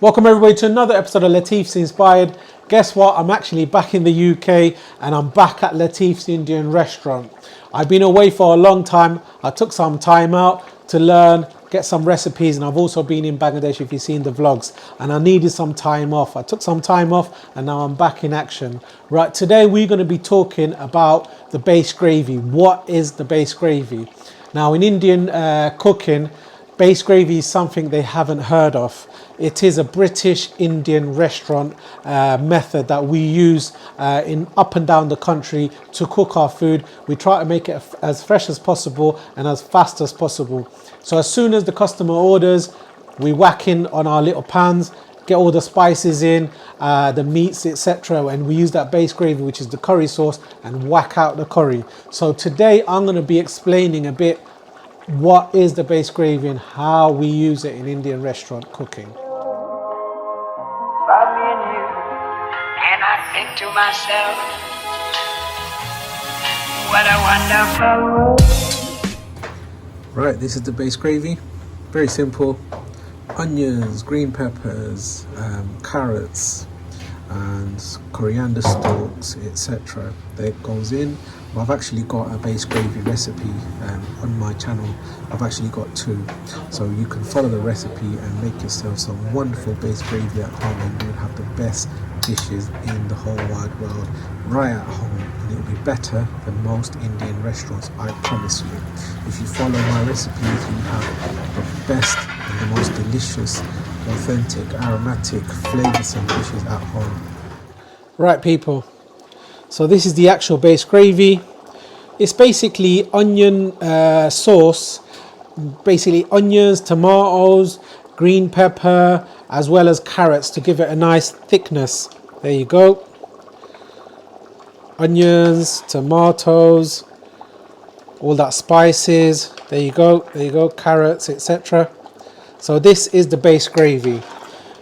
Welcome everybody to another episode of Latifs Inspired. Guess what? I'm actually back in the UK and I'm back at Latif's Indian restaurant. I've been away for a long time. I took some time out to learn, get some recipes, and I've also been in Bangladesh if you've seen the vlogs, and I needed some time off. I took some time off and now I'm back in action. Right, today we're going to be talking about the base gravy. What is the base gravy? Now in Indian cooking, base gravy is something they haven't heard of. It is a British Indian restaurant method that we use in up and down the country to cook our food. We try to make it as fresh as possible and as fast as possible. So as soon as the customer orders, we whack in on our little pans, get all the spices in, the meats, etc. And we use that base gravy, which is the curry sauce, and whack out the curry. So today I'm going to be explaining a bit what is the base gravy and how we use it in Indian restaurant cooking. And I think to myself, what a wonderful world. Right, this is the base gravy. Very simple. Onions, green peppers, carrots, and coriander stalks, etc. That goes in. I've actually got a base gravy recipe on my channel. I've actually got two, so you can follow the recipe and make yourself some wonderful base gravy at home, and you'll have the best dishes in the whole wide world right at home, and it'll be better than most Indian restaurants, I promise you. If you follow my recipes, you have the best and the most delicious, authentic, aromatic, flavoursome dishes at home. Right, people. So this is the actual base gravy. It's basically onion sauce, basically onions, tomatoes, green pepper, as well as carrots to give it a nice thickness. There you go. Onions, tomatoes, all that spices. There you go. There you go. Carrots, etc. So this is the base gravy.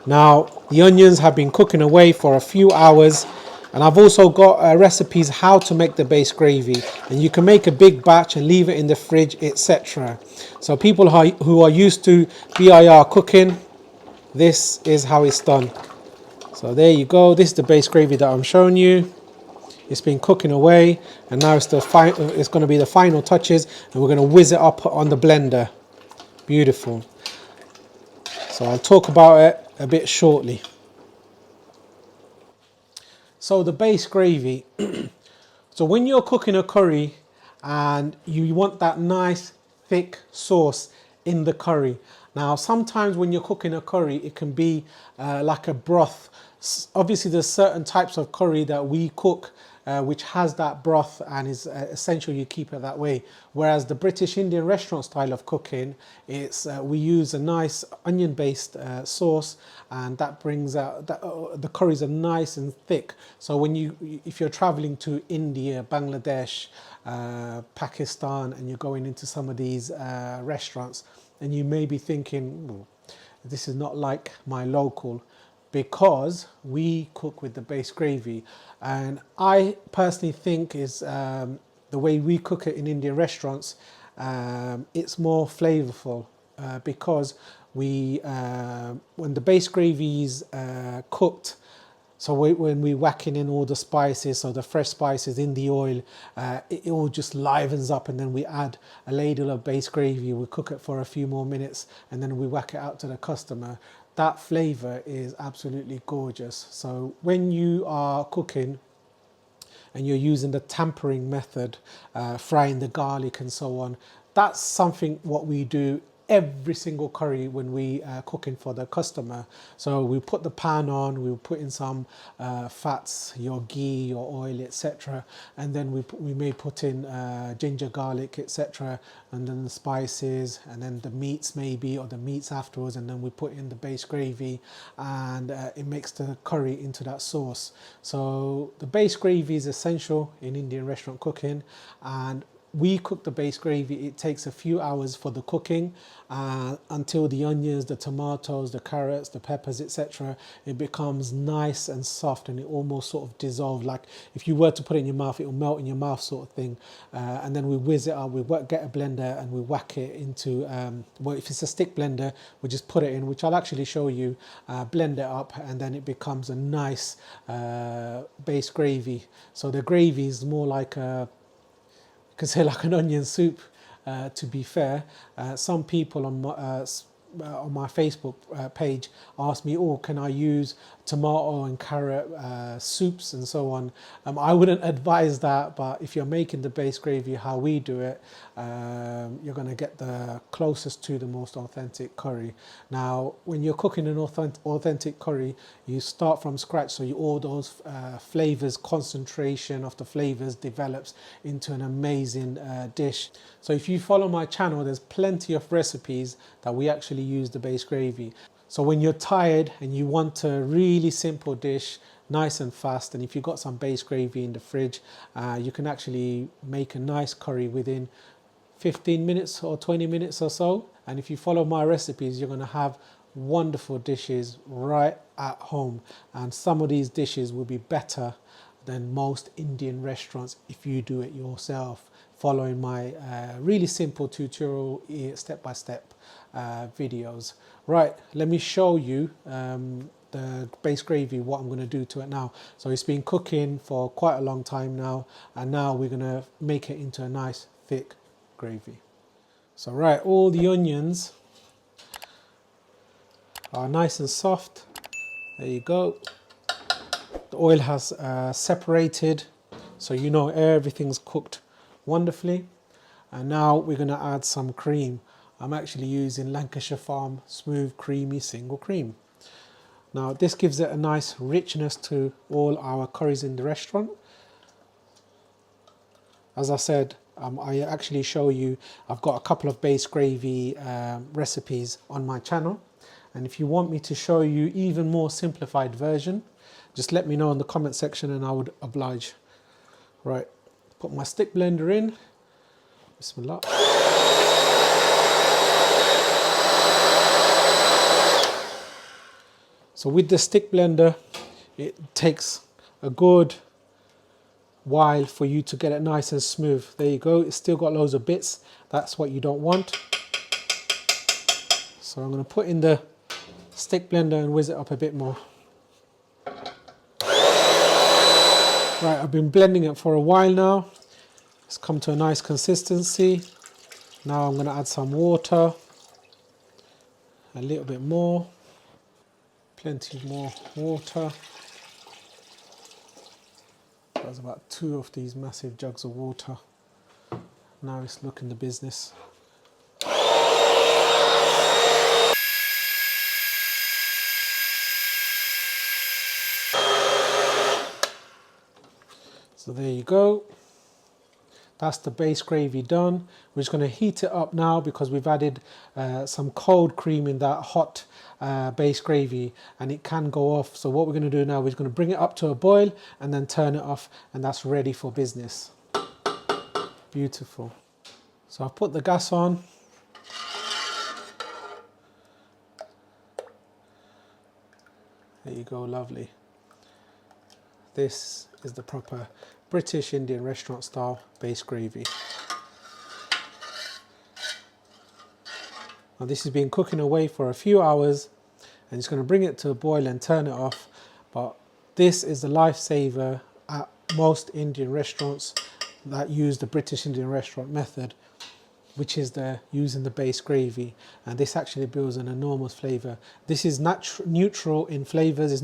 Now the onions have been cooking away for a few hours. And I've also got recipes how to make the base gravy, and you can make a big batch and leave it in the fridge, etc. So people who are used to BIR cooking, this is how it's done. So there you go. This is the base gravy that I'm showing you. It's been cooking away, and now it's going to be the final touches, and we're going to whiz it up on the blender. Beautiful. So I'll talk about it a bit shortly. So the base gravy. So when you're cooking a curry and you want that nice thick sauce in the curry. Now sometimes when you're cooking a curry, it can be like a broth. Obviously there's certain types of curry that we cook which has that broth and is essential you keep it that way. Whereas the British Indian restaurant style of cooking, it's we use a nice onion based sauce, and that brings out the curries are nice and thick. So when if you're traveling to India, Bangladesh, Pakistan, and you're going into some of these restaurants, and you may be thinking, this is not like my local, because we cook with the base gravy. And I personally think is the way we cook it in Indian restaurants, it's more flavorful because we when the base gravy is cooked, so when we whacking in all the spices, so the fresh spices in the oil, it all just livens up, and then we add a ladle of base gravy, we cook it for a few more minutes, and then we whack it out to the customer. That flavour is absolutely gorgeous. So when you are cooking and you're using the tampering method, frying the garlic and so on, that's something what we do every single curry when we cooking for the customer. So we put the pan on, we put in some fats, your ghee, your oil, etc. And then we may put in ginger, garlic, etc. And then the spices, and then the meats maybe, or the meats afterwards. And then we put in the base gravy, and it makes the curry into that sauce. So the base gravy is essential in Indian restaurant cooking, and we cook the base gravy, it takes a few hours for the cooking until the onions, the tomatoes, the carrots, the peppers, etc. It becomes nice and soft, and it almost sort of dissolves. Like if you were to put it in your mouth, it will melt in your mouth, sort of thing. And then we whiz it up. We get a blender and we whack it into. Well, if it's a stick blender, we just put it in, which I'll actually show you. Blend it up, and then it becomes a nice base gravy. So the gravy is more like a, you could say, like an onion soup, to be fair. Some people on my Facebook page asked me, oh, can I use tomato and carrot soups and so on. I wouldn't advise that, but if you're making the base gravy how we do it, you're going to get the closest to the most authentic curry. Now, when you're cooking an authentic curry, you start from scratch, so all those flavors, concentration of the flavors develops into an amazing dish. So if you follow my channel, there's plenty of recipes that we actually use the base gravy. So when you're tired and you want a really simple dish, nice and fast, and if you've got some base gravy in the fridge, you can actually make a nice curry within 15 minutes or 20 minutes or so. And if you follow my recipes, you're going to have wonderful dishes right at home. And some of these dishes will be better than most Indian restaurants if you do it yourself, following my really simple tutorial step-by-step videos. Right, let me show you the base gravy, what I'm going to do to it now. So it's been cooking for quite a long time now, and now we're going to make it into a nice thick gravy. So right, all the onions are nice and soft. There you go. The oil has separated, so you know everything's cooked wonderfully. And now we're going to add some cream. I'm actually using Lancashire Farm Smooth Creamy Single Cream. Now this gives it a nice richness to all our curries in the restaurant. As I said, I actually show you, I've got a couple of base gravy recipes on my channel. And if you want me to show you even more simplified version, just let me know in the comment section and I would oblige. Right, put my stick blender in. Bismillah. So with the stick blender, it takes a good while for you to get it nice and smooth. There you go, it's still got loads of bits. That's what you don't want. So I'm going to put in the stick blender and whiz it up a bit more. Right, I've been blending it for a while now. It's come to a nice consistency. Now I'm going to add some water, a little bit more, plenty more water. That's about 2 of these massive jugs of water. Now it's looking the business. So there you go. That's the base gravy done. We're just going to heat it up now because we've added some cold cream in that hot base gravy, and it can go off. So what we're going to do now is going to bring it up to a boil and then turn it off, and that's ready for business. Beautiful. So I've put the gas on. There you go, lovely. This is the proper British Indian restaurant style base gravy. Now this has been cooking away for a few hours, and it's going to bring it to a boil and turn it off. But this is the lifesaver at most Indian restaurants that use the British Indian restaurant method, which is using the base gravy, and this actually builds an enormous flavor. This is neutral in flavors.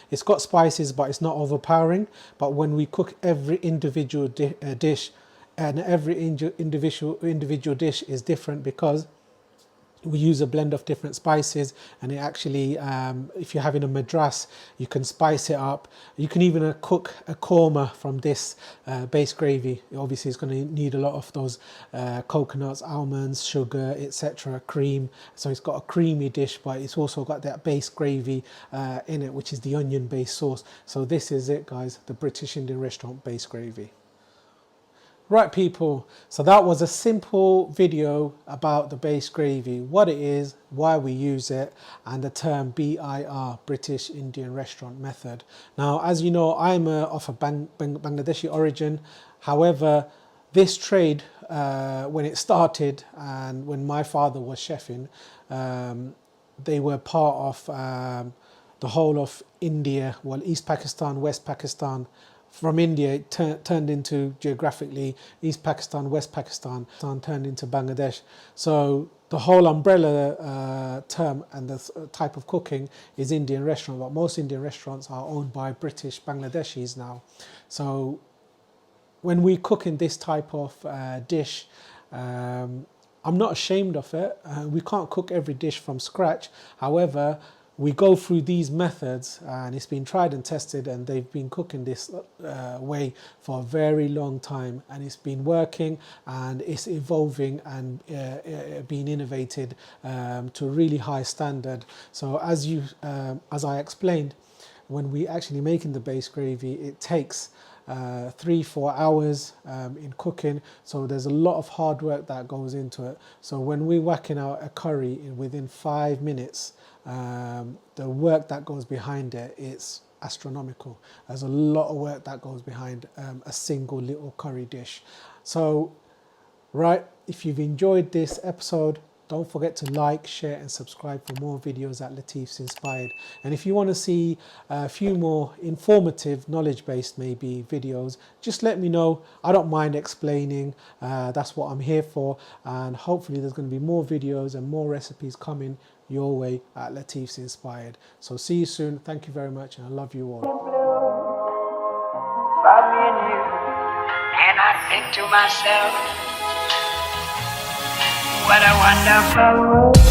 It's got spices, but it's not overpowering. But when we cook every individual dish, and every individual dish is different because we use a blend of different spices, and it actually, if you're having a madras, you can spice it up. You can even cook a korma from this base gravy. Obviously it's going to need a lot of those coconuts, almonds, sugar, etc., cream. So it's got a creamy dish, but it's also got that base gravy in it, which is the onion based sauce. So this is it, guys, the British Indian restaurant base gravy. Right people, so that was a simple video about the base gravy, what it is, why we use it, and the term BIR, British Indian Restaurant Method. Now, as you know, I'm of a Bangladeshi origin. However, this trade, when it started and when my father was chefing, they were part of the whole of India, well, East Pakistan, West Pakistan. From India, it turned into geographically East Pakistan, West Pakistan, turned into Bangladesh. So the whole umbrella term and the type of cooking is Indian restaurant, but most Indian restaurants are owned by British Bangladeshis now. So when we cook in this type of dish, I'm not ashamed of it. We can't cook every dish from scratch. However, we go through these methods and it's been tried and tested, and they've been cooking this way for a very long time, and it's been working and it's evolving and being innovated to a really high standard. So as I explained, when we actually making the base gravy, it takes 3-4 hours in cooking, so there's a lot of hard work that goes into it. So when we're whacking out a curry within 5 minutes, the work that goes behind it is astronomical. There's a lot of work that goes behind a single little curry dish. So right, if you've enjoyed this episode, don't forget to like, share and subscribe for more videos at Latifs Inspired. And if you want to see a few more informative, knowledge-based maybe videos, just let me know. I don't mind explaining. That's what I'm here for. And hopefully there's going to be more videos and more recipes coming your way at Latifs Inspired. So see you soon. Thank you very much, and I love you all. About me and you, and I think to myself, what a wonderful world.